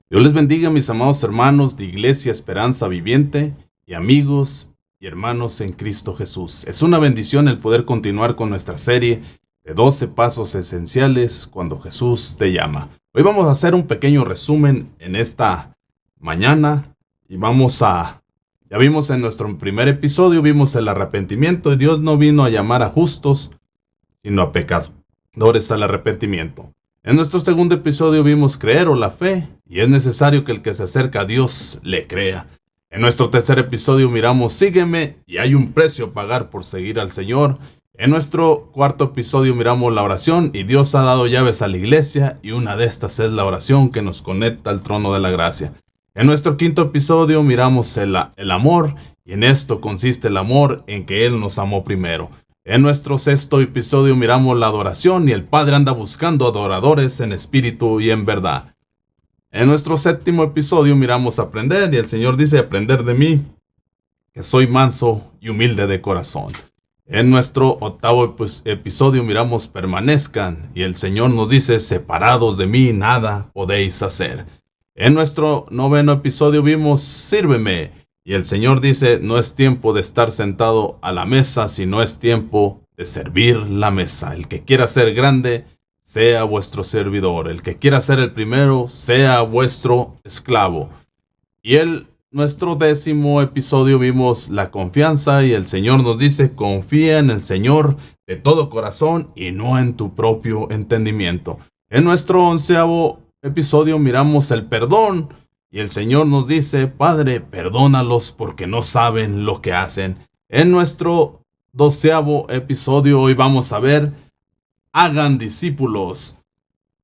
Dios les bendiga, mis amados hermanos de Iglesia Esperanza Viviente y amigos y hermanos en Cristo Jesús. Es una bendición el poder continuar con nuestra serie de 12 pasos esenciales cuando Jesús te llama. Hoy vamos a hacer un pequeño resumen en esta mañana y ya vimos en nuestro primer episodio, vimos el arrepentimiento, y Dios no vino a llamar a justos, sino a pecadores al arrepentimiento. En nuestro segundo episodio vimos creer o la fe, y es necesario que el que se acerca a Dios le crea. En nuestro tercer episodio miramos sígueme, y hay un precio a pagar por seguir al Señor. En nuestro cuarto episodio miramos la oración, y Dios ha dado llaves a la iglesia, y una de estas es la oración que nos conecta al trono de la gracia. En nuestro quinto episodio miramos el amor, y en esto consiste el amor, en que Él nos amó primero. En nuestro sexto episodio miramos la adoración, y el Padre anda buscando adoradores en espíritu y en verdad. En nuestro séptimo episodio miramos aprender, y el Señor dice: aprender de mí, que soy manso y humilde de corazón. En nuestro octavo episodio miramos permanezcan, y el Señor nos dice: separados de mí nada podéis hacer. En nuestro noveno episodio vimos sírveme, y el Señor dice: no es tiempo de estar sentado a la mesa, sino es tiempo de servir la mesa. El que quiera ser grande, sea vuestro servidor. El que quiera ser el primero, sea vuestro esclavo. Y nuestro décimo episodio vimos la confianza, y el Señor nos dice: confía en el Señor de todo corazón y no en tu propio entendimiento. En nuestro onceavo episodio miramos el perdón, y el Señor nos dice: Padre, perdónalos porque no saben lo que hacen. En nuestro 12º episodio hoy vamos a ver: hagan discípulos.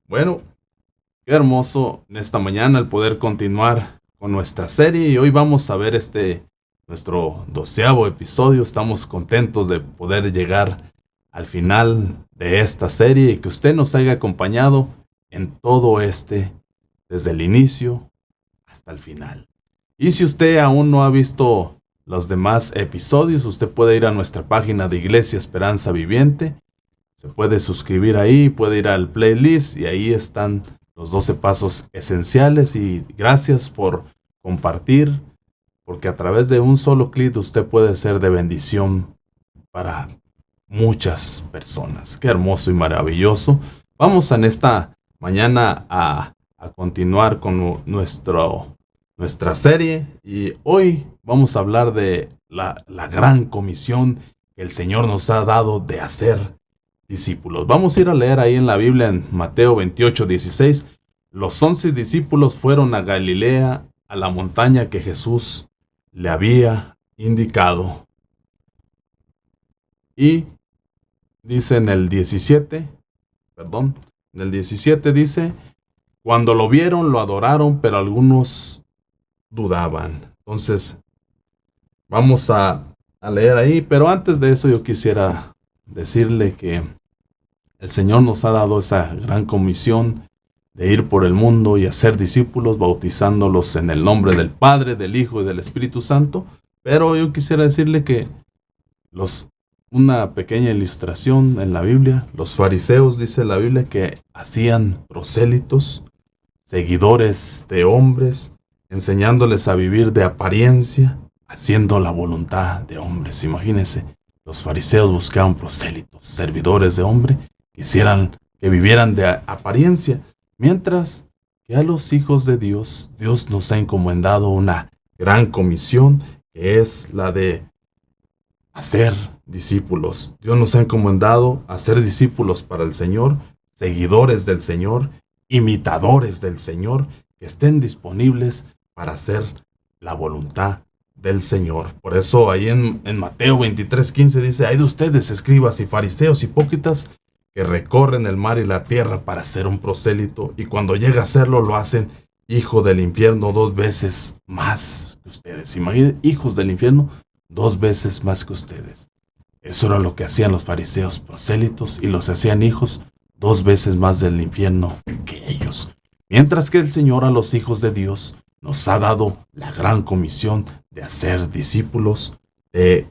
Bueno, qué hermoso en esta mañana el poder continuar con nuestra serie, y hoy vamos a ver nuestro 12º episodio. Estamos contentos de poder llegar al final de esta serie y que usted nos haya acompañado en todo desde el inicio hasta el final. Y si usted aún no ha visto los demás episodios, usted puede ir a nuestra página de Iglesia Esperanza Viviente. Se puede suscribir ahí, puede ir al playlist, y ahí están los 12 pasos esenciales. Y gracias por compartir, porque a través de un solo clic usted puede ser de bendición para muchas personas. Qué hermoso y maravilloso. Vamos en esta mañana a continuar con nuestra serie, y hoy vamos a hablar de la gran comisión que el Señor nos ha dado de hacer discípulos. Vamos a ir a leer ahí en la Biblia, en Mateo 28:16. Los 11 discípulos fueron a Galilea, a la montaña que Jesús le había indicado. Y dice en el 17 dice: cuando lo vieron, lo adoraron, pero algunos dudaban. Entonces, vamos a leer ahí, pero antes de eso yo quisiera decirle que el Señor nos ha dado esa gran comisión de ir por el mundo y hacer discípulos, bautizándolos en el nombre del Padre, del Hijo y del Espíritu Santo. Pero yo quisiera decirle que una pequeña ilustración en la Biblia: los fariseos, dice la Biblia, que hacían prosélitos, seguidores de hombres, enseñándoles a vivir de apariencia, haciendo la voluntad de hombres. Imagínense, los fariseos buscaban prosélitos, servidores de hombre, que vivieran de apariencia, mientras que a los hijos de Dios nos ha encomendado una gran comisión, que es la de hacer discípulos. Dios nos ha encomendado a ser discípulos para el Señor, seguidores del Señor, imitadores del Señor, que estén disponibles para hacer la voluntad del Señor. Por eso ahí en Mateo 23:15 dice: hay de ustedes, escribas y fariseos hipócritas, que recorren el mar y la tierra para hacer un prosélito, y cuando llega a hacerlo lo hacen hijo del infierno 2 veces más que ustedes. Imaginen, hijos del infierno 2 veces más que ustedes. Eso era lo que hacían los fariseos, prosélitos, y los hacían hijos 2 veces más del infierno que ellos. Mientras que el Señor a los hijos de Dios nos ha dado la gran comisión de hacer discípulos, de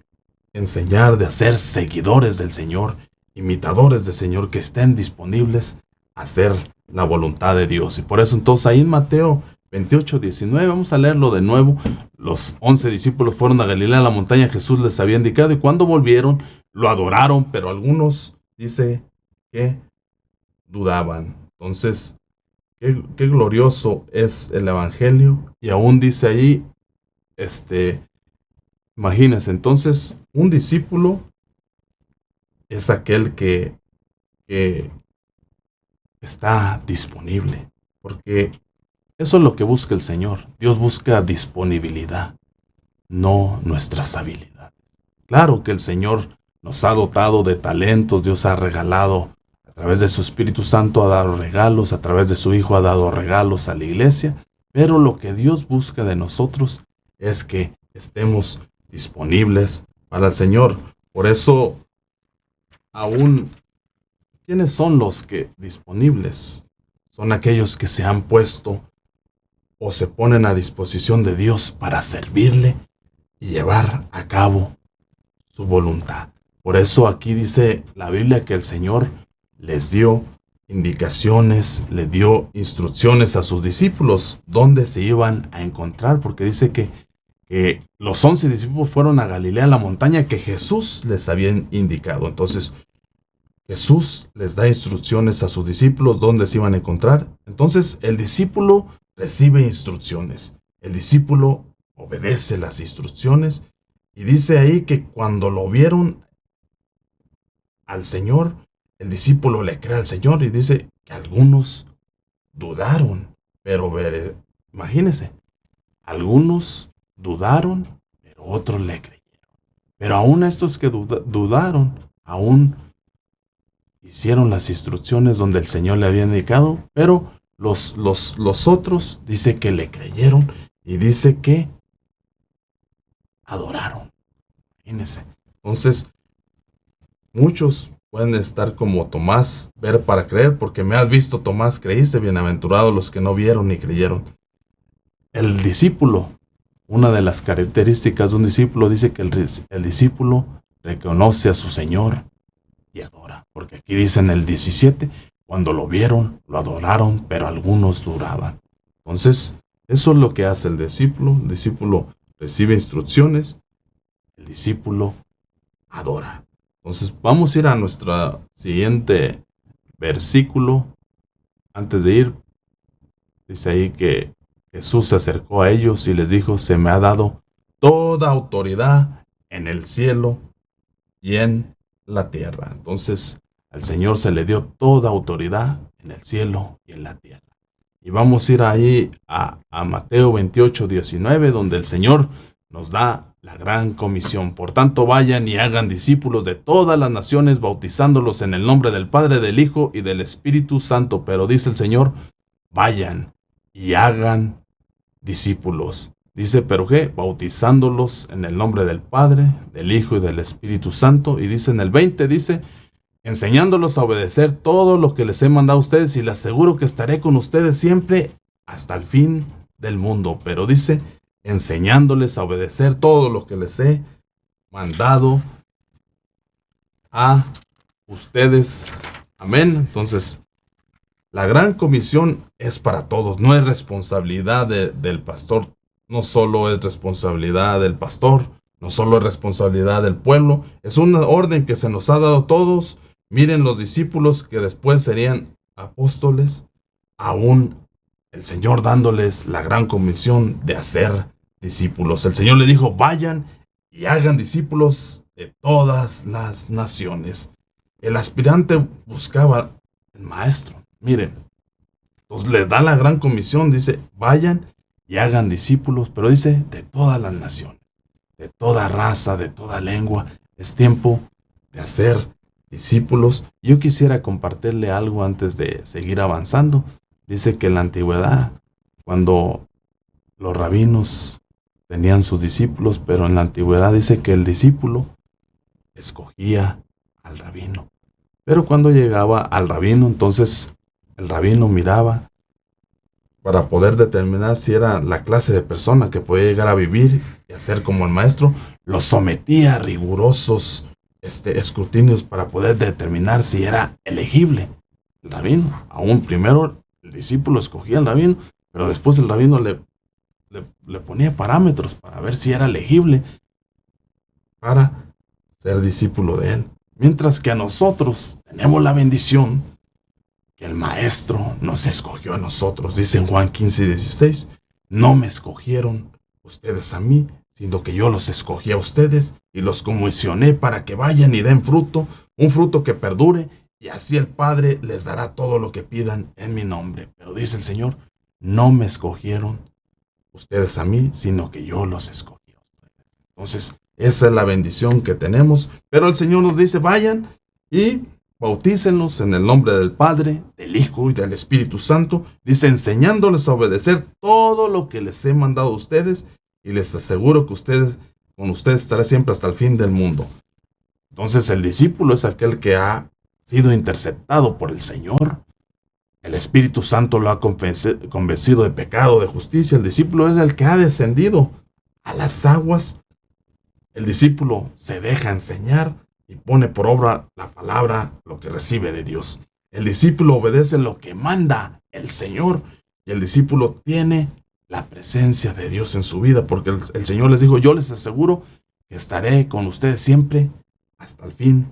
enseñar, de hacer seguidores del Señor, imitadores del Señor, que estén disponibles a hacer la voluntad de Dios. Y por eso entonces ahí en Mateo 28, 19. Vamos a leerlo de nuevo. Los 11 discípulos fueron a Galilea, a la montaña Jesús les había indicado, y cuando volvieron, lo adoraron, pero algunos, dice, que dudaban. Entonces, qué glorioso es el Evangelio. Y aún dice ahí, imagínense, entonces, un discípulo es aquel que está disponible, porque eso es lo que busca el Señor. Dios busca disponibilidad, no nuestras habilidades. Claro que el Señor nos ha dotado de talentos, Dios ha regalado, a través de su Espíritu Santo ha dado regalos, a través de su Hijo ha dado regalos a la iglesia, pero lo que Dios busca de nosotros es que estemos disponibles para el Señor. Por eso, aún, ¿quiénes son los que disponibles? Son aquellos que se han puesto o se ponen a disposición de Dios para servirle y llevar a cabo su voluntad. Por eso aquí dice la Biblia que el Señor les dio indicaciones, le dio instrucciones a sus discípulos dónde se iban a encontrar, porque dice que los 11 discípulos fueron a Galilea, a la montaña que Jesús les había indicado. Entonces, Jesús les da instrucciones a sus discípulos dónde se iban a encontrar. Entonces, el discípulo recibe instrucciones. El discípulo obedece las instrucciones. Y dice ahí que cuando lo vieron al Señor, el discípulo le cree al Señor y dice que algunos dudaron. Pero imagínense, algunos dudaron, pero otros le creyeron. Pero aún estos que dudaron, aún hicieron las instrucciones donde el Señor le había indicado, pero los otros dice que le creyeron y dice que adoraron. Imagínense. Entonces, muchos pueden estar como Tomás, ver para creer, porque me has visto, Tomás, creíste, bienaventurados los que no vieron ni creyeron. El discípulo, una de las características de un discípulo, dice que el discípulo reconoce a su Señor y adora. Porque aquí dice en el 17, cuando lo vieron, lo adoraron, pero algunos dudaban. Entonces, eso es lo que hace el discípulo. El discípulo recibe instrucciones, el discípulo adora. Entonces, vamos a ir a nuestro siguiente versículo. Antes de ir, dice ahí que Jesús se acercó a ellos y les dijo, se me ha dado toda autoridad en el cielo y en la tierra. Entonces, al Señor se le dio toda autoridad en el cielo y en la tierra. Y vamos a ir ahí a Mateo 28, 19, donde el Señor nos da la gran comisión. Por tanto, vayan y hagan discípulos de todas las naciones, bautizándolos en el nombre del Padre, del Hijo y del Espíritu Santo. Pero dice el Señor, vayan y hagan discípulos. Dice, ¿pero qué? Bautizándolos en el nombre del Padre, del Hijo y del Espíritu Santo. Y dice en el 20, dice, enseñándolos a obedecer todo lo que les he mandado a ustedes, y les aseguro que estaré con ustedes siempre hasta el fin del mundo. Pero dice, enseñándoles a obedecer todo lo que les he mandado a ustedes. Amén. Entonces, la gran comisión es para todos, no es responsabilidad del pastor, no solo es responsabilidad del pastor, no solo es responsabilidad del pueblo, es una orden que se nos ha dado a todos. Miren los discípulos que después serían apóstoles, aún el Señor dándoles la gran comisión de hacer discípulos. El Señor le dijo, vayan y hagan discípulos de todas las naciones. El aspirante buscaba el maestro. Miren, entonces le da la gran comisión, dice, vayan y hagan discípulos, pero dice, de todas las naciones, de toda raza, de toda lengua. Es tiempo de hacer discípulos. Yo quisiera compartirle algo antes de seguir avanzando. Dice que en la antigüedad, cuando los rabinos tenían sus discípulos, pero en la antigüedad dice que el discípulo escogía al rabino. Pero cuando llegaba al rabino, entonces el rabino miraba para poder determinar si era la clase de persona que podía llegar a vivir y hacer como el maestro, lo sometía a rigurosos escrutinios para poder determinar si era elegible el rabino. Aún primero el discípulo escogía al rabino Pero después el rabino le ponía parámetros para ver si era elegible para ser discípulo de él. Mientras que a nosotros tenemos la bendición que el Maestro nos escogió a nosotros. Dice en Juan 15:16, no me escogieron ustedes a mí, sino que yo los escogí a ustedes y los comisioné para que vayan y den fruto, un fruto que perdure, y así el Padre les dará todo lo que pidan en mi nombre. Pero dice el Señor, no me escogieron ustedes a mí, sino que yo los escogí a ustedes. Entonces, esa es la bendición que tenemos. Pero el Señor nos dice, vayan y bautícenlos en el nombre del Padre, del Hijo y del Espíritu Santo. Dice, enseñándoles a obedecer todo lo que les he mandado a ustedes, y les aseguro que con ustedes estaré siempre hasta el fin del mundo. Entonces el discípulo es aquel que ha sido interceptado por el Señor. El Espíritu Santo lo ha convencido de pecado, de justicia. El discípulo es el que ha descendido a las aguas. El discípulo se deja enseñar y pone por obra la palabra, lo que recibe de Dios. El discípulo obedece lo que manda el Señor, y el discípulo tiene la presencia de Dios en su vida, porque el Señor les dijo, yo les aseguro que estaré con ustedes siempre hasta el fin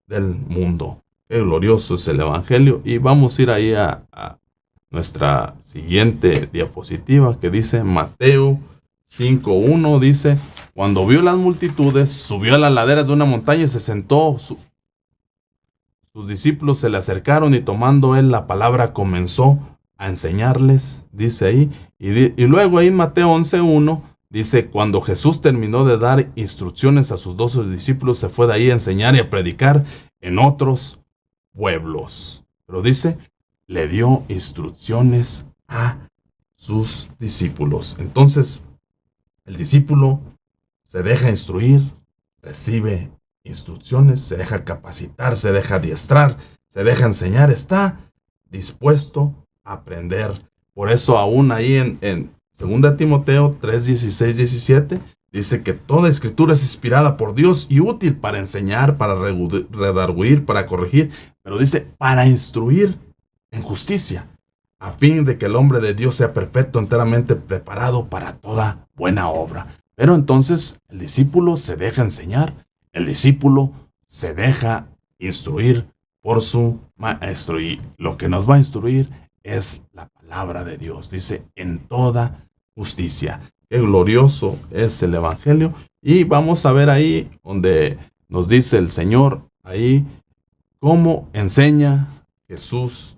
del mundo. Qué glorioso es el Evangelio. Y vamos a ir ahí a nuestra siguiente diapositiva, que dice Mateo 5:1, dice, cuando vio las multitudes, subió a las laderas de una montaña y se sentó. Sus discípulos se le acercaron y tomando él la palabra comenzó a enseñarles, dice ahí. Y luego ahí en Mateo 11:1 dice, cuando Jesús terminó de dar instrucciones a sus 12 discípulos, se fue de ahí a enseñar y a predicar en otros pueblos. Pero dice, le dio instrucciones a sus discípulos. Entonces, el discípulo se deja instruir, recibe instrucciones, se deja capacitar, se deja adiestrar, se deja enseñar, está dispuesto a aprender. Por eso aún ahí en 2 Timoteo 3:16-17 dice que toda escritura es inspirada por Dios y útil para enseñar, para redarguir, para corregir, pero dice para instruir en justicia, a fin de que el hombre de Dios sea perfecto, enteramente preparado para toda buena obra. Pero entonces el discípulo se deja enseñar, el discípulo se deja instruir por su maestro, y lo que nos va a instruir es la palabra de Dios. Dice, en toda justicia. Qué glorioso es el Evangelio. Y vamos a ver ahí donde nos dice el Señor, ahí cómo enseña Jesús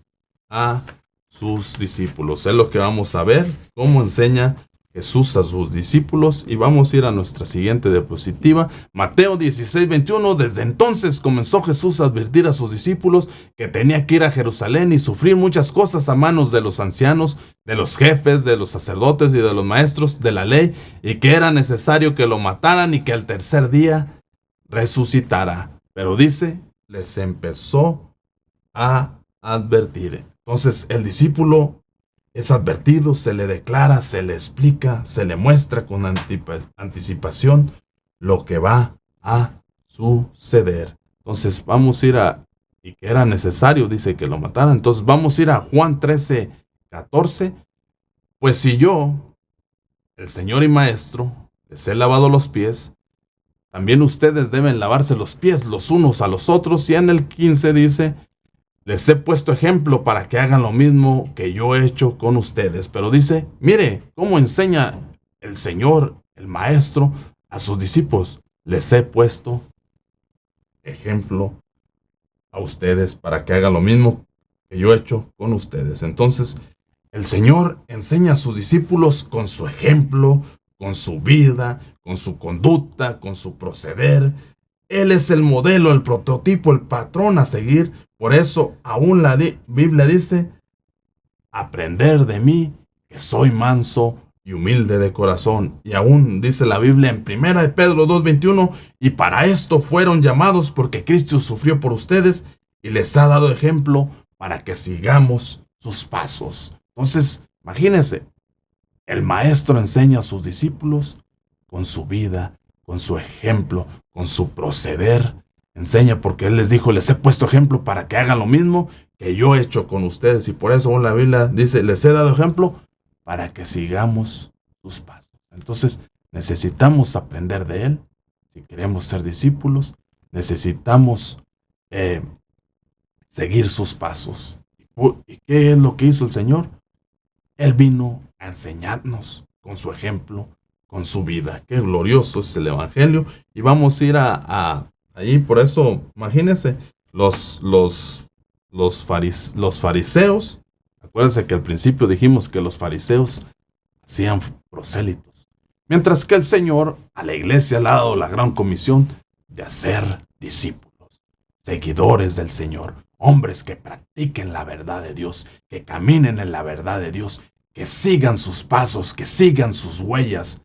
a sus discípulos. Es lo que vamos a ver, cómo enseña Jesús a sus discípulos. Y vamos a ir a nuestra siguiente diapositiva. Mateo 16:21. Desde entonces comenzó Jesús a advertir a sus discípulos que tenía que ir a Jerusalén y sufrir muchas cosas a manos de los ancianos, de los jefes, de los sacerdotes y de los maestros de la ley, y que era necesario que lo mataran y que al tercer día resucitara. Pero dice, les empezó a advertir. Entonces el discípulo es advertido, se le declara, se le explica, se le muestra con anticipación lo que va a suceder. Entonces vamos a ir y que era necesario, dice, que lo mataran. Entonces vamos a ir a Juan 13:14. Pues si yo, el Señor y Maestro, les he lavado los pies, también ustedes deben lavarse los pies los unos a los otros. Y en el 15 dice, les he puesto ejemplo para que hagan lo mismo que yo he hecho con ustedes. Pero dice, mire cómo enseña el Señor, el Maestro, a sus discípulos. Les he puesto ejemplo a ustedes para que hagan lo mismo que yo he hecho con ustedes. Entonces, el Señor enseña a sus discípulos con su ejemplo, con su vida, con su conducta, con su proceder. Él es el modelo, el prototipo, el patrón a seguir. Por eso aún la Biblia dice, aprender de mí, que soy manso y humilde de corazón. Y aún dice la Biblia en 1 de Pedro 2:21, y para esto fueron llamados, porque Cristo sufrió por ustedes y les ha dado ejemplo para que sigamos sus pasos. Entonces, imagínense, el Maestro enseña a sus discípulos con su vida, con su ejemplo, con su proceder. Enseña porque Él les dijo, les he puesto ejemplo para que hagan lo mismo que yo he hecho con ustedes. Y por eso la Biblia dice, les he dado ejemplo para que sigamos sus pasos. Entonces, necesitamos aprender de Él. Si queremos ser discípulos, necesitamos seguir sus pasos. ¿Y qué es lo que hizo el Señor? Él vino a enseñarnos con su ejemplo, con su vida. Qué glorioso es el Evangelio. Y vamos a ir ahí, por eso, imagínense, los fariseos. Acuérdense que al principio dijimos que los fariseos hacían prosélitos. Mientras que el Señor a la iglesia le ha dado la gran comisión de hacer discípulos, seguidores del Señor, hombres que practiquen la verdad de Dios, que caminen en la verdad de Dios, que sigan sus pasos, que sigan sus huellas.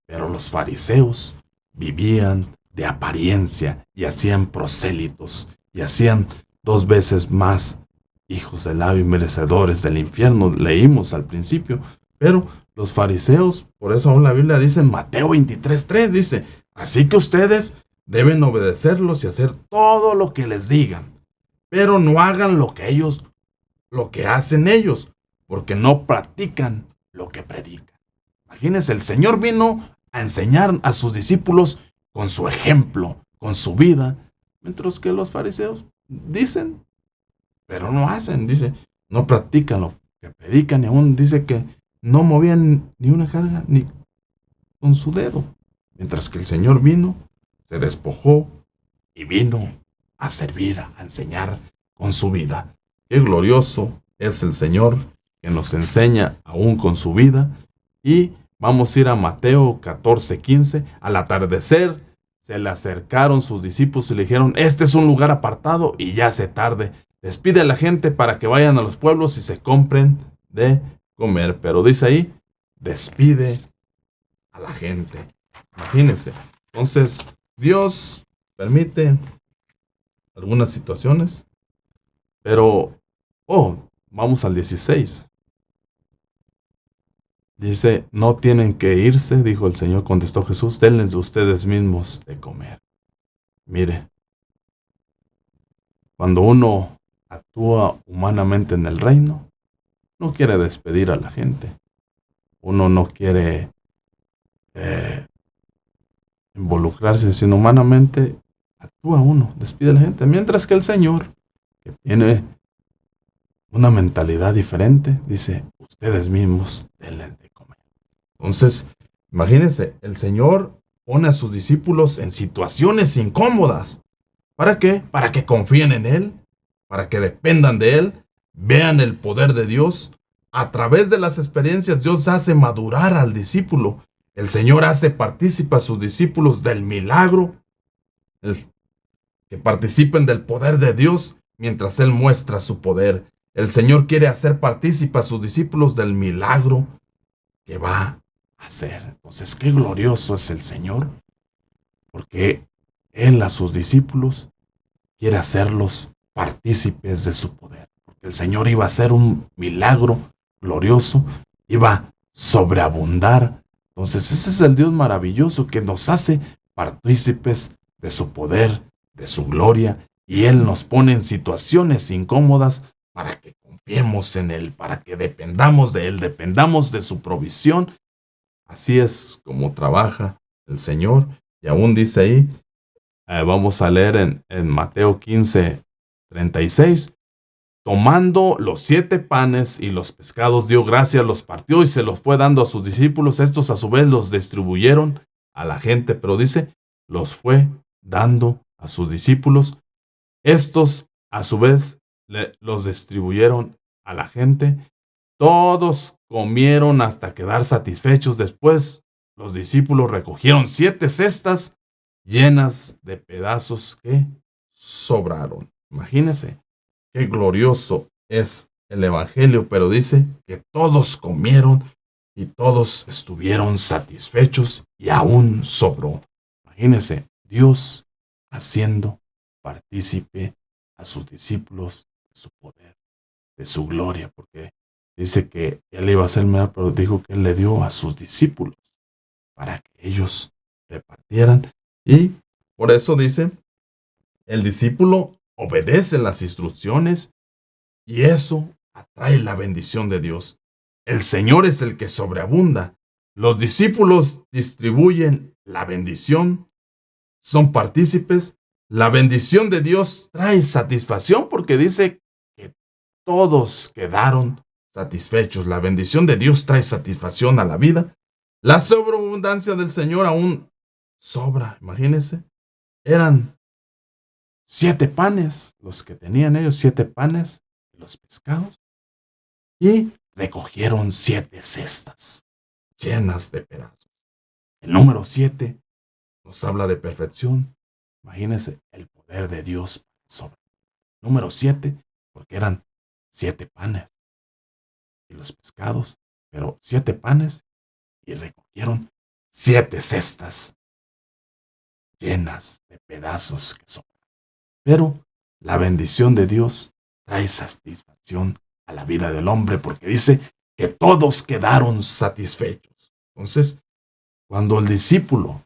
Pero los fariseos vivían de apariencia y hacían prosélitos y hacían 2 veces más hijos del lago y merecedores del infierno. Leímos al principio, pero los fariseos, por eso aún la Biblia dice en Mateo 23:3, dice, así que ustedes deben obedecerlos y hacer todo lo que les digan, pero no hagan lo que hacen ellos, porque no practican lo que predican. Imagínense, el Señor vino a enseñar a sus discípulos con su ejemplo, con su vida, mientras que los fariseos dicen, pero no hacen, dice, no practican lo que predican, y aún dice que no movían ni una carga ni con su dedo, mientras que el Señor vino, se despojó y vino a servir, a enseñar con su vida. Qué glorioso es el Señor que nos enseña aún con su vida. Y vamos a ir a Mateo 14:15. Al atardecer se le acercaron sus discípulos y le dijeron, este es un lugar apartado y ya hace tarde. Despide a la gente para que vayan a los pueblos y se compren de comer. Pero dice ahí, despide a la gente. Imagínense. Entonces, Dios permite algunas situaciones, pero, vamos al 16. Dice, no tienen que irse, dijo el Señor, contestó Jesús, denles ustedes mismos de comer. Mire, cuando uno actúa humanamente en el reino, no quiere despedir a la gente. Uno no quiere involucrarse, sino humanamente actúa uno, despide a la gente. Mientras que el Señor, que tiene una mentalidad diferente, dice, ustedes mismos denles de comer. Entonces, imagínense, el Señor pone a sus discípulos en situaciones incómodas. ¿Para qué? Para que confíen en Él, para que dependan de Él, vean el poder de Dios. A través de las experiencias, Dios hace madurar al discípulo. El Señor hace partícipe a sus discípulos del milagro, que participen del poder de Dios mientras Él muestra su poder. El Señor quiere hacer partícipe a sus discípulos del milagro que va a hacer. Entonces, qué glorioso es el Señor, porque Él a sus discípulos quiere hacerlos partícipes de su poder. Porque el Señor iba a hacer un milagro glorioso, iba a sobreabundar. Entonces, ese es el Dios maravilloso que nos hace partícipes de su poder, de su gloria, y Él nos pone en situaciones incómodas para que confiemos en Él, para que dependamos de Él, dependamos de su provisión. Así es como trabaja el Señor. Y aún dice ahí, vamos a leer en Mateo 15:36, tomando los 7 panes y los pescados, dio gracias, los partió y se los fue dando a sus discípulos. Estos a su vez los distribuyeron a la gente, pero dice, los fue dando a sus discípulos. Estos a su vez los distribuyeron a la gente. Todos comieron hasta quedar satisfechos. Después los discípulos recogieron 7 cestas llenas de pedazos que sobraron. Imagínense qué glorioso es el Evangelio, pero dice que todos comieron y todos estuvieron satisfechos y aún sobró. Imagínense, Dios haciendo partícipe a sus discípulos de su poder, de su gloria, porque dice que Él iba a hacer milagro, pero dijo que Él le dio a sus discípulos para que ellos repartieran. Y por eso dice, el discípulo obedece las instrucciones y eso atrae la bendición de Dios. El Señor es el que sobreabunda. Los discípulos distribuyen la bendición, son partícipes. La bendición de Dios trae satisfacción porque dice que todos quedaron satisfechos. La bendición de Dios trae satisfacción a la vida. La sobreabundancia del Señor aún sobra. Imagínense, eran 7 panes los que tenían ellos, 7 panes y los pescados. Y recogieron 7 cestas llenas de pedazos. El número 7 nos habla de perfección. Imagínense el poder de Dios sobre. Número 7, porque eran 7 panes y los pescados, pero 7 panes y recogieron 7 cestas llenas de pedazos que sobran. Pero la bendición de Dios trae satisfacción a la vida del hombre porque dice que todos quedaron satisfechos. Entonces, cuando el discípulo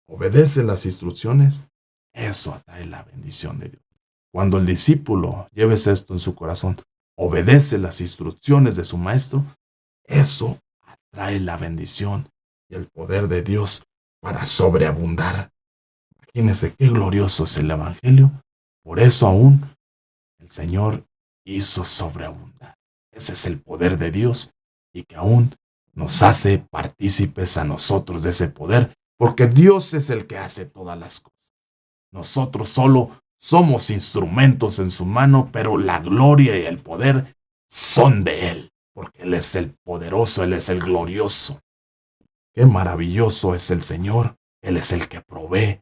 obedece las instrucciones, eso atrae la bendición de Dios. Cuando el discípulo, lleves esto en su corazón, obedece las instrucciones de su maestro, eso atrae la bendición y el poder de Dios para sobreabundar. Imagínense qué glorioso es el Evangelio. Por eso aún el Señor hizo sobreabundar. Ese es el poder de Dios y que aún nos hace partícipes a nosotros de ese poder, porque Dios es el que hace todas las cosas. Nosotros solo somos instrumentos en su mano, pero la gloria y el poder son de Él, porque Él es el poderoso, Él es el glorioso. Qué maravilloso es el Señor. Él es el que provee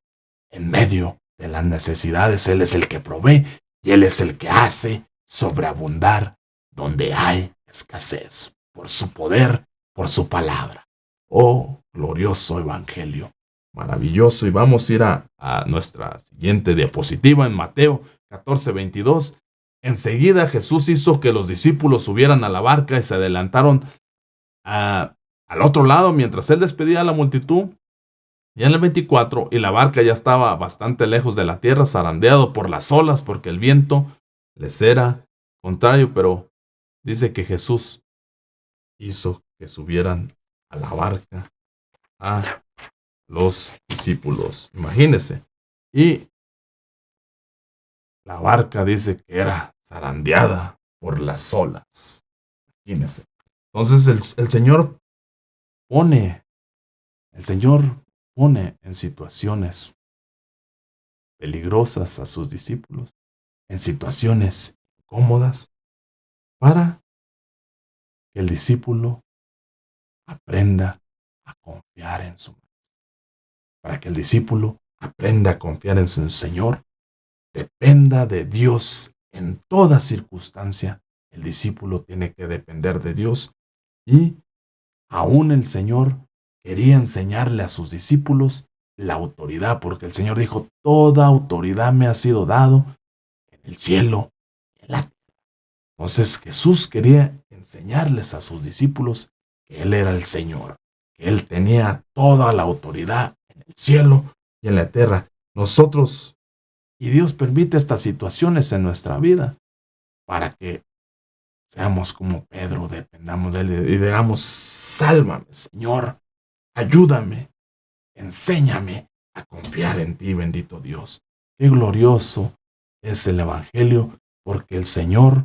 en medio de las necesidades. Él es el que provee y Él es el que hace sobreabundar donde hay escasez, por su poder, por su palabra. Oh, glorioso Evangelio, maravilloso. Y vamos a ir a nuestra siguiente diapositiva en Mateo 14:22. Enseguida Jesús hizo que los discípulos subieran a la barca y se adelantaron al otro lado mientras Él despedía a la multitud. Y en el 24, y la barca ya estaba bastante lejos de la tierra, zarandeado por las olas, porque el viento les era contrario, pero dice que Jesús hizo que subieran a la barca a los discípulos. Imagínense. Y la barca dice que era zarandeada por las olas. Imagínense. Entonces el Señor pone en situaciones peligrosas a sus discípulos, en situaciones incómodas, para que el discípulo aprenda a confiar en su Maestro, para que el discípulo aprenda a confiar en su Señor, dependa de Dios en toda circunstancia. El discípulo tiene que depender de Dios y aún el Señor quería enseñarle a sus discípulos la autoridad, porque el Señor dijo, toda autoridad me ha sido dado en el cielo y en la tierra. Entonces Jesús quería enseñarles a sus discípulos que Él era el Señor, que Él tenía toda la autoridad en el cielo y en la tierra. Nosotros, y Dios permite estas situaciones en nuestra vida para que seamos como Pedro, dependamos de Él y digamos, sálvame, Señor, ayúdame, enséñame a confiar en ti, bendito Dios. Qué glorioso es el Evangelio, porque el Señor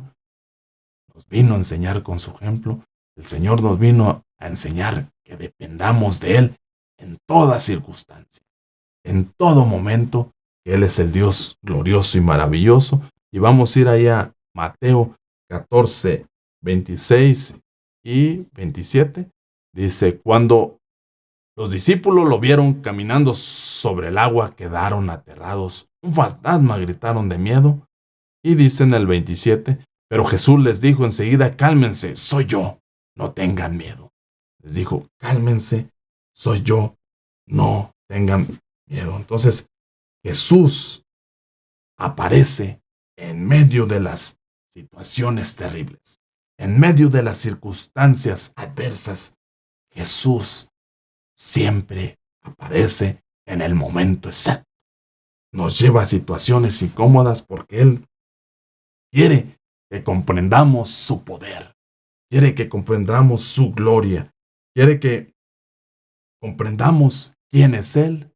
nos vino a enseñar con su ejemplo. El Señor nos vino a enseñar que dependamos de Él en toda circunstancia, en todo momento, que Él es el Dios glorioso y maravilloso. Y vamos a ir allá a Mateo 14, 26 y 27. Dice, cuando los discípulos lo vieron caminando sobre el agua, quedaron aterrados. Un fantasma, gritaron de miedo. Y dice en el 27, pero Jesús les dijo enseguida, cálmense, soy yo, no tengan miedo. Les dijo, cálmense, soy yo, no tengan miedo. Entonces, Jesús aparece en medio de las situaciones terribles, en medio de las circunstancias adversas. Jesús siempre aparece en el momento exacto. Nos lleva a situaciones incómodas porque Él quiere que comprendamos su poder. quiere que comprendamos su gloria, quiere que comprendamos quién es Él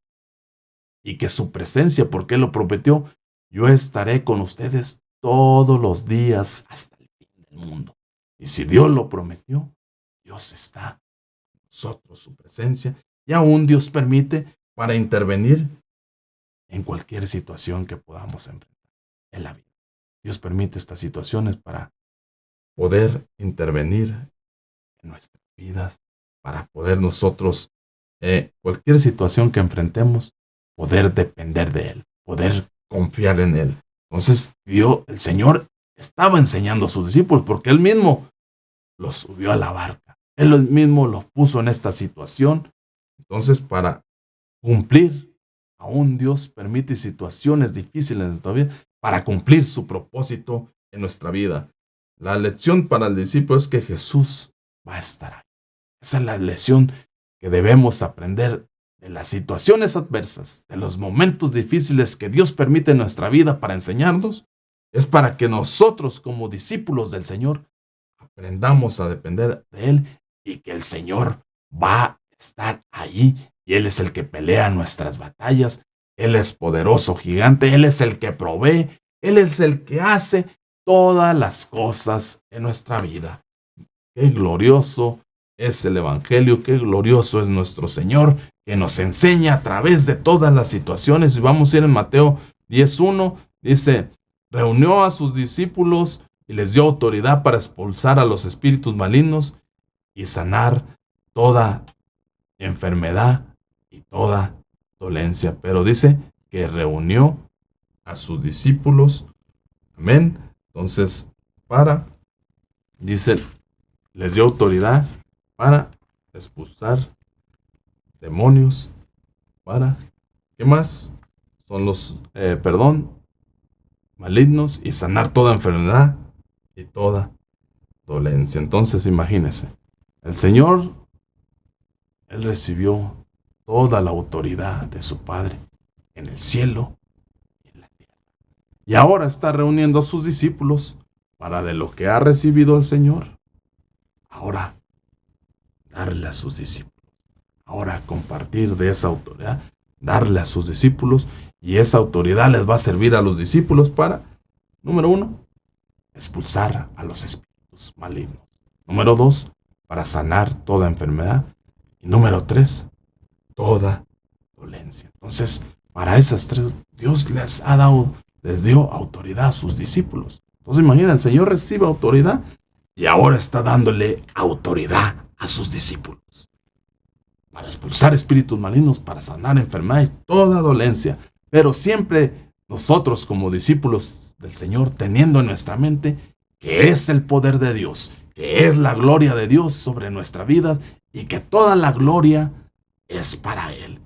y que su presencia, porque Él lo prometió, yo estaré con ustedes todos los días hasta el fin del mundo. Y si Dios lo prometió, Dios está con nosotros, su presencia, y aún Dios permite para intervenir en cualquier situación que podamos enfrentar en la vida. Dios permite estas situaciones para poder intervenir en nuestras vidas, para poder nosotros, cualquier situación que enfrentemos, poder depender de Él, poder confiar en Él. Entonces, el Señor estaba enseñando a sus discípulos porque Él mismo los subió a la barca. Él mismo los puso en esta situación. Entonces, para cumplir, aún Dios permite situaciones difíciles en nuestra vida para cumplir su propósito en nuestra vida. La lección para el discípulo es que Jesús va a estar ahí. Esa es la lección que debemos aprender de las situaciones adversas, de los momentos difíciles que Dios permite en nuestra vida para enseñarnos. Es para que nosotros, como discípulos del Señor, aprendamos a depender de Él y que el Señor va a estar allí y Él es el que pelea nuestras batallas. Él es poderoso gigante, Él es el que provee, Él es el que hace todas las cosas en nuestra vida. Qué glorioso es el Evangelio, qué glorioso es nuestro Señor, que nos enseña a través de todas las situaciones. Y vamos a ir en Mateo 10:1, dice, reunió a sus discípulos y les dio autoridad para expulsar a los espíritus malignos y sanar toda enfermedad y toda dolencia. Pero dice que reunió a sus discípulos. Amén. Entonces, dice, les dio autoridad para expulsar demonios, ¿qué más? Son los, malignos y sanar toda enfermedad y toda dolencia. Entonces, imagínense, el Señor, Él recibió toda la autoridad de su Padre en el cielo y en la tierra. Y ahora está reuniendo a sus discípulos para de lo que ha recibido el Señor, ahora darle a sus discípulos. Ahora compartir de esa autoridad, darle a sus discípulos, y esa autoridad les va a servir a los discípulos para, número 1, expulsar a los espíritus malignos. Número 2, para sanar toda enfermedad. Y número 3, toda dolencia. Entonces, para esas 3, Dios les dio autoridad a sus discípulos. Entonces, imagina, el Señor recibe autoridad y ahora está dándole autoridad a sus discípulos para expulsar espíritus malignos, para sanar enfermedad y toda dolencia. Pero siempre nosotros como discípulos del Señor, teniendo en nuestra mente que es el poder de Dios, que es la gloria de Dios sobre nuestra vida y que toda la gloria es para Él.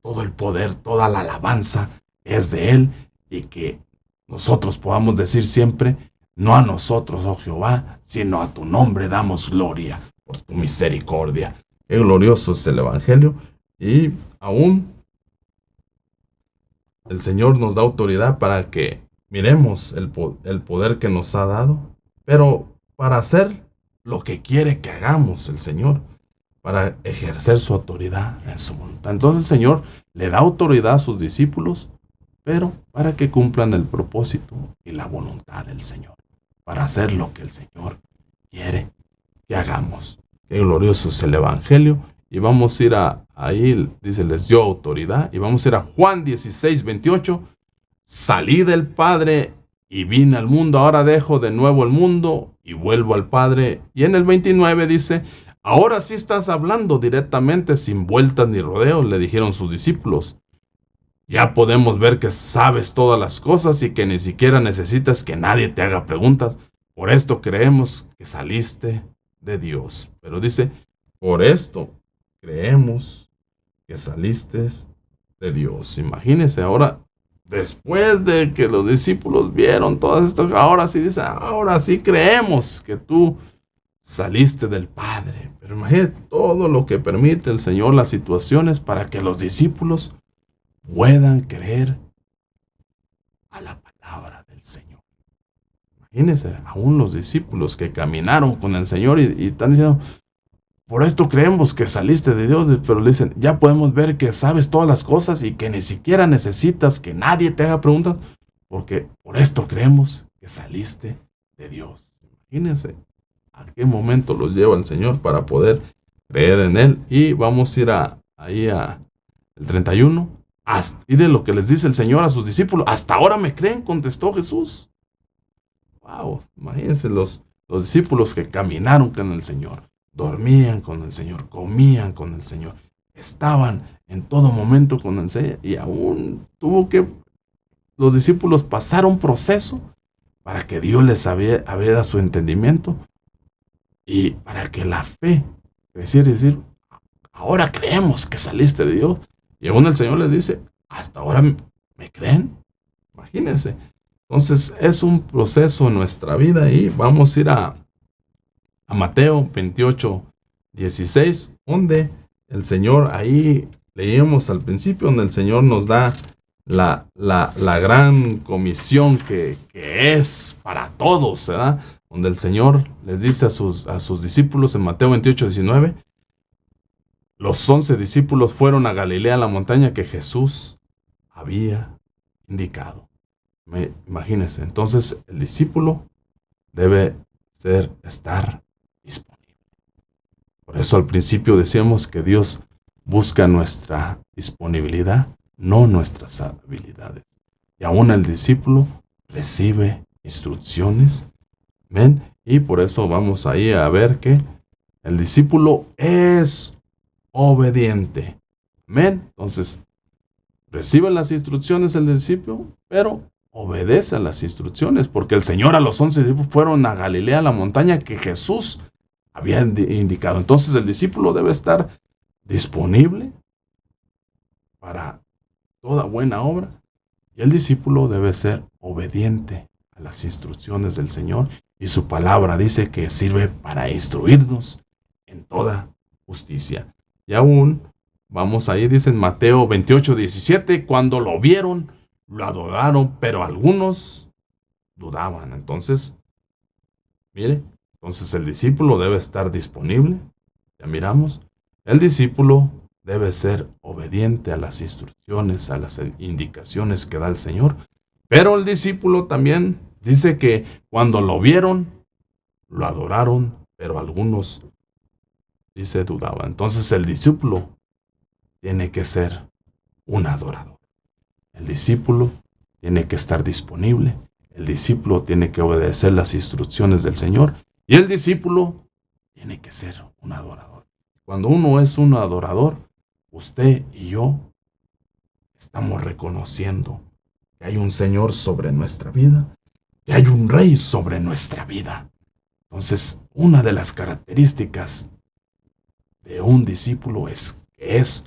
Todo el poder, toda la alabanza es de Él, y que nosotros podamos decir siempre, no a nosotros, oh Jehová, sino a tu nombre damos gloria por tu misericordia. Qué glorioso es el Evangelio, y aún el Señor nos da autoridad para que miremos el poder que nos ha dado, pero para hacer lo que quiere que hagamos el Señor, para ejercer su autoridad en su voluntad. Entonces el Señor le da autoridad a sus discípulos, pero para que cumplan el propósito y la voluntad del Señor, para hacer lo que el Señor quiere que hagamos. Qué glorioso es el Evangelio. Y vamos a ir ahí, dice, les dio autoridad. Y vamos a ir a Juan 16:28. Salí del Padre y vine al mundo, ahora dejo de nuevo el mundo y vuelvo al Padre. Y en el 29 dice, ahora sí estás hablando directamente, sin vueltas ni rodeos, le dijeron sus discípulos. Ya podemos ver que sabes todas las cosas y que ni siquiera necesitas que nadie te haga preguntas. Por esto creemos que saliste de Dios. Pero dice, por esto creemos que saliste de Dios. Imagínense ahora, después de que los discípulos vieron todas estas, ahora sí dice, ahora sí creemos que tú saliste del Padre. Pero imagínate todo lo que permite el Señor, las situaciones, para que los discípulos puedan creer a la palabra del Señor. Imagínense, aún los discípulos que caminaron con el Señor y están diciendo, por esto creemos que saliste de Dios, pero le dicen, ya podemos ver que sabes todas las cosas y que ni siquiera necesitas que nadie te haga preguntas, porque por esto creemos que saliste de Dios. Imagínense a qué momento los lleva el Señor para poder creer en Él. Y vamos a ir ahí a el 31. Miren lo que les dice el Señor a sus discípulos. Hasta ahora me creen, contestó Jesús. Wow, imagínense los discípulos que caminaron con el Señor, dormían con el Señor, comían con el Señor, estaban en todo momento con el Señor, y aún los discípulos pasar un proceso para que Dios les abriera su entendimiento y para que la fe creciera y decir, ahora creemos que saliste de Dios. Y aún el Señor les dice, hasta ahora me creen. Imagínense. Entonces es un proceso en nuestra vida y vamos a ir a Mateo 28, 16, donde el Señor, ahí leíamos al principio, donde el Señor nos da la gran comisión que es para todos, ¿verdad? Donde el Señor les dice a sus discípulos en Mateo 28, 19, los 11 discípulos fueron a Galilea, a la montaña que Jesús había indicado. Imagínense, entonces el discípulo debe estar disponible. Por eso al principio decíamos que Dios busca nuestra disponibilidad, no nuestras habilidades. Y aún el discípulo recibe instrucciones. ¿Ven? Y por eso vamos ahí a ver que el discípulo es obediente. ¿Ven? Entonces, recibe las instrucciones el discípulo, pero obedece a las instrucciones, porque el Señor a los 11 discípulos fueron a Galilea, a la montaña que Jesús había indicado. Entonces el discípulo debe estar disponible para toda buena obra, y el discípulo debe ser obediente a las instrucciones del Señor, y su palabra dice que sirve para instruirnos en toda justicia. Y aún, vamos ahí, dice en Mateo 28, 17, cuando lo vieron, lo adoraron, pero algunos dudaban. Entonces, mire, entonces el discípulo debe estar disponible. Ya miramos, el discípulo debe ser obediente a las instrucciones, a las indicaciones que da el Señor. Pero el discípulo también dice que cuando lo vieron, lo adoraron, pero algunos, dice, dudaban. Entonces el discípulo tiene que ser un adorador. El discípulo tiene que estar disponible. El discípulo tiene que obedecer las instrucciones del Señor. Y el discípulo tiene que ser un adorador. Cuando uno es un adorador, usted y yo estamos reconociendo que hay un Señor sobre nuestra vida, que hay un Rey sobre nuestra vida. Entonces, una de las características de un discípulo es que es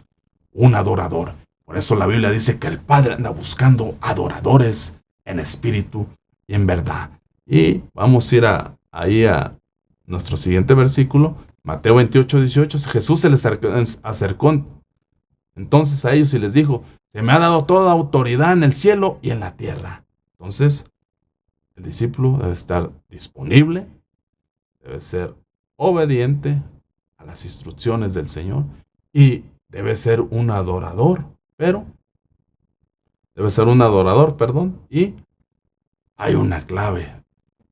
un adorador. Por eso la Biblia dice que el Padre anda buscando adoradores en espíritu y en verdad. Y vamos a ir ahí a nuestro siguiente versículo, Mateo 28, 18. Jesús se les acercó entonces a ellos y les dijo, se me ha dado toda autoridad en el cielo y en la tierra. Entonces, el discípulo debe estar disponible, debe ser obediente a las instrucciones del Señor y debe ser un adorador. Y hay una clave,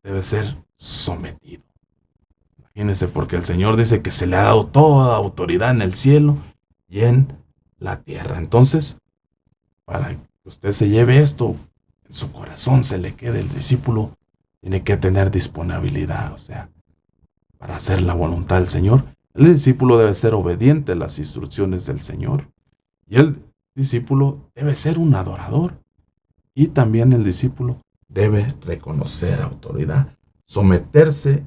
debe ser sometido. Imagínense, porque el Señor dice que se le ha dado toda autoridad en el cielo y en la tierra. Entonces, para que usted se lleve esto, en su corazón se le quede, el discípulo tiene que tener disponibilidad, o sea, para hacer la voluntad del Señor. El discípulo debe ser obediente a las instrucciones del Señor. Y el discípulo debe ser un adorador. Y también el discípulo debe reconocer autoridad, someterse,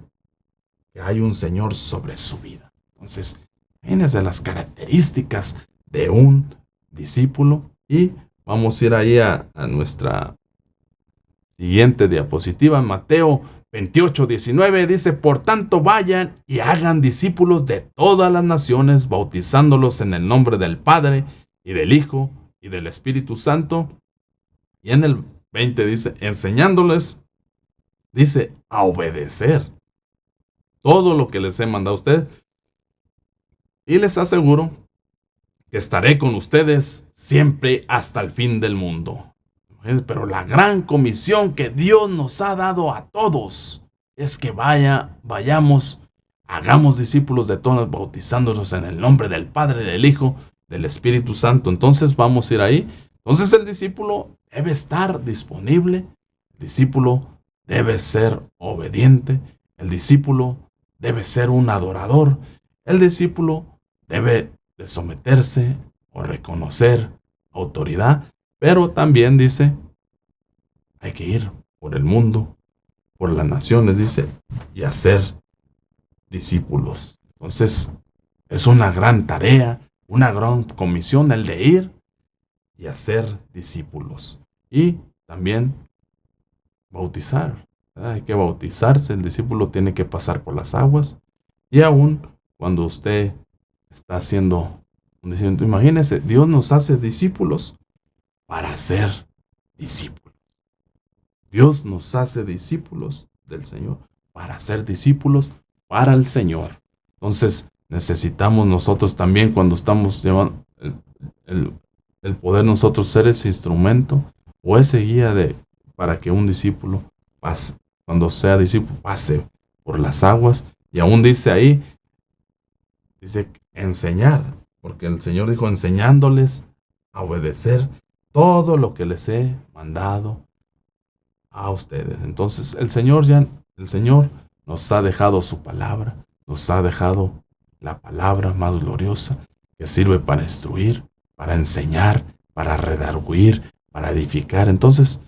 que hay un Señor sobre su vida. Entonces, fíjense las características de un discípulo. Y vamos a ir ahí a nuestra siguiente diapositiva. Mateo 28, 19 dice, por tanto vayan y hagan discípulos de todas las naciones, bautizándolos en el nombre del Padre y del Hijo y del Espíritu Santo. Y en el 20 dice, enseñándoles dice a obedecer todo lo que les he mandado a ustedes. Y les aseguro que estaré con ustedes siempre hasta el fin del mundo. Pero la gran comisión que Dios nos ha dado a todos es que vayamos, hagamos discípulos de todos, bautizándonos en el nombre del Padre, del Hijo, del Espíritu Santo. Entonces vamos a ir ahí. Entonces el discípulo debe estar disponible, el discípulo debe ser obediente, el discípulo debe ser un adorador, el discípulo debe de someterse o reconocer autoridad, pero también dice, hay que ir por el mundo, por las naciones, dice, y hacer discípulos. Entonces, es una gran tarea, una gran comisión el de ir y hacer discípulos. Y también bautizar. Hay que bautizarse, el discípulo tiene que pasar por las aguas. Y aún cuando usted está haciendo un discípulo, imagínese, Dios nos hace discípulos para ser discípulos. Dios nos hace discípulos del Señor para ser discípulos para el Señor. Entonces necesitamos nosotros también, cuando estamos llevando el poder nosotros ser ese instrumento o ese guía para que un discípulo pase, cuando sea discípulo, pase por las aguas. Y aún dice ahí, dice enseñar, porque el Señor dijo enseñándoles a obedecer todo lo que les he mandado a ustedes. Entonces el Señor nos ha dejado su palabra, nos ha dejado la palabra más gloriosa que sirve para instruir, para enseñar, para redarguir, para edificar. Entonces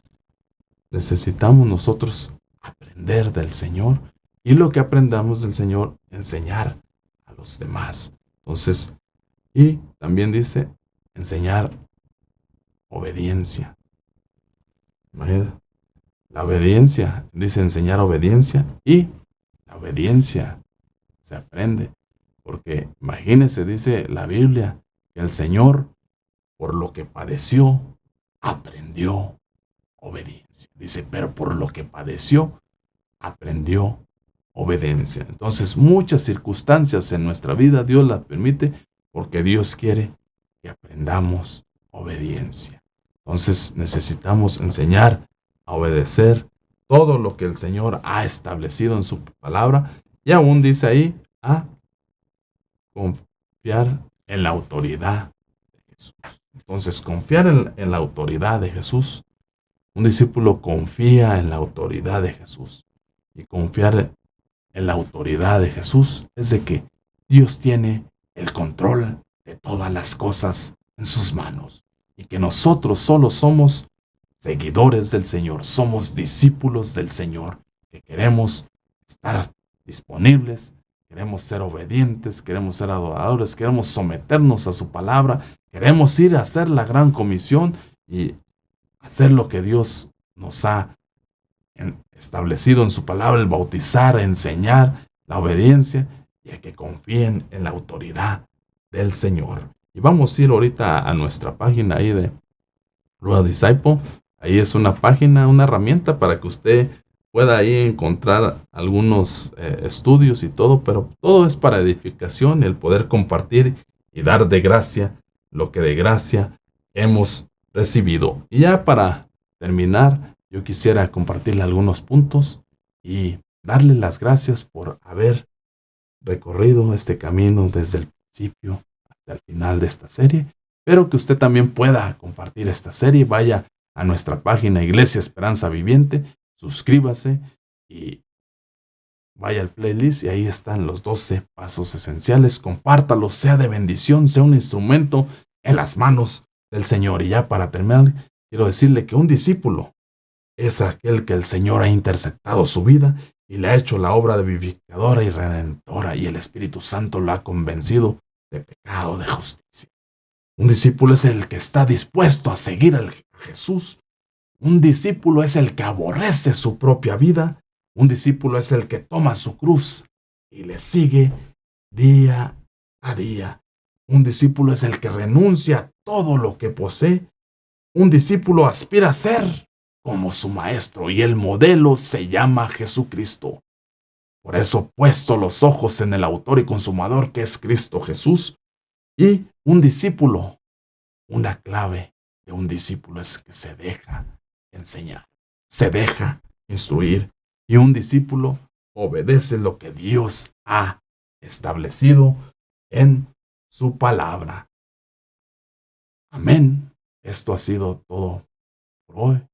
necesitamos nosotros aprender del Señor y lo que aprendamos del Señor enseñar a los demás. Entonces, y también dice enseñar obediencia. Imagínate, la obediencia, dice enseñar obediencia, y la obediencia se aprende, porque imagínese, dice la Biblia, que el Señor, por lo que padeció, aprendió obediencia. Dice, pero por lo que padeció, aprendió obediencia. Entonces, muchas circunstancias en nuestra vida Dios las permite porque Dios quiere que aprendamos obediencia. Entonces, necesitamos enseñar a obedecer todo lo que el Señor ha establecido en su palabra, y aún dice ahí a confiar en la autoridad de Jesús. Entonces, confiar en la autoridad de Jesús. Un discípulo confía en la autoridad de Jesús. Y confiar en la autoridad de Jesús es de que Dios tiene el control de todas las cosas en sus manos. Y que nosotros solo somos seguidores del Señor, somos discípulos del Señor, que queremos estar disponibles, queremos ser obedientes, queremos ser adoradores, queremos someternos a su palabra, queremos ir a hacer la gran comisión y hacer lo que Dios nos ha establecido en su palabra, el bautizar, enseñar, la obediencia, y a que confíen en la autoridad del Señor. Y vamos a ir ahorita a nuestra página ahí de Ruach Disciple. Ahí es una página, una herramienta para que usted pueda ahí encontrar algunos estudios y todo, pero todo es para edificación, el poder compartir y dar de gracia lo que de gracia hemos recibido. Y ya para terminar, yo quisiera compartirle algunos puntos y darle las gracias por haber recorrido este camino desde el principio hasta el final de esta serie. Espero que usted también pueda compartir esta serie. Vaya a nuestra página Iglesia Esperanza Viviente, suscríbase y vaya al playlist y ahí están los 12 pasos esenciales. Compártalo, sea de bendición, sea un instrumento en las manos del Señor. Y ya para terminar, quiero decirle que un discípulo es aquel que el Señor ha interceptado su vida y le ha hecho la obra de vivificadora y redentora, y el Espíritu Santo lo ha convencido de pecado, de justicia. Un discípulo es el que está dispuesto a seguir a Jesús. Un discípulo es el que aborrece su propia vida. Un discípulo es el que toma su cruz y le sigue día a día. Un discípulo es el que renuncia a todo lo que posee. Un discípulo aspira a ser como su maestro y el modelo se llama Jesucristo. Por eso, puesto los ojos en el autor y consumador que es Cristo Jesús, y un discípulo, una clave de un discípulo es que se deja enseñar, se deja instruir, y un discípulo obedece lo que Dios ha establecido en su palabra. Amén. Esto ha sido todo por hoy.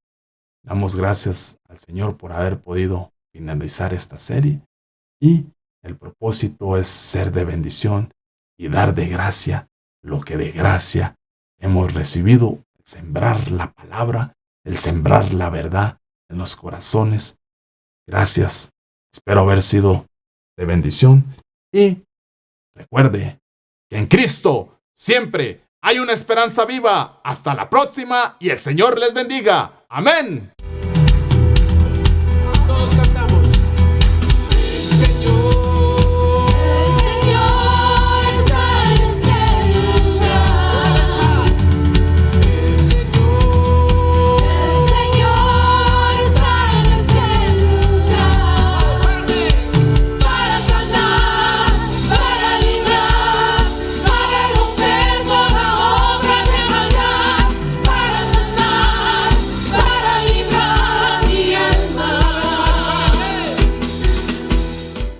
Damos gracias al Señor por haber podido finalizar esta serie, y el propósito es ser de bendición y dar de gracia lo que de gracia hemos recibido, sembrar la palabra, el sembrar la verdad en los corazones. Gracias. Espero haber sido de bendición, y recuerde que en Cristo siempre hay una esperanza viva. Hasta la próxima y el Señor les bendiga. Amén. Todos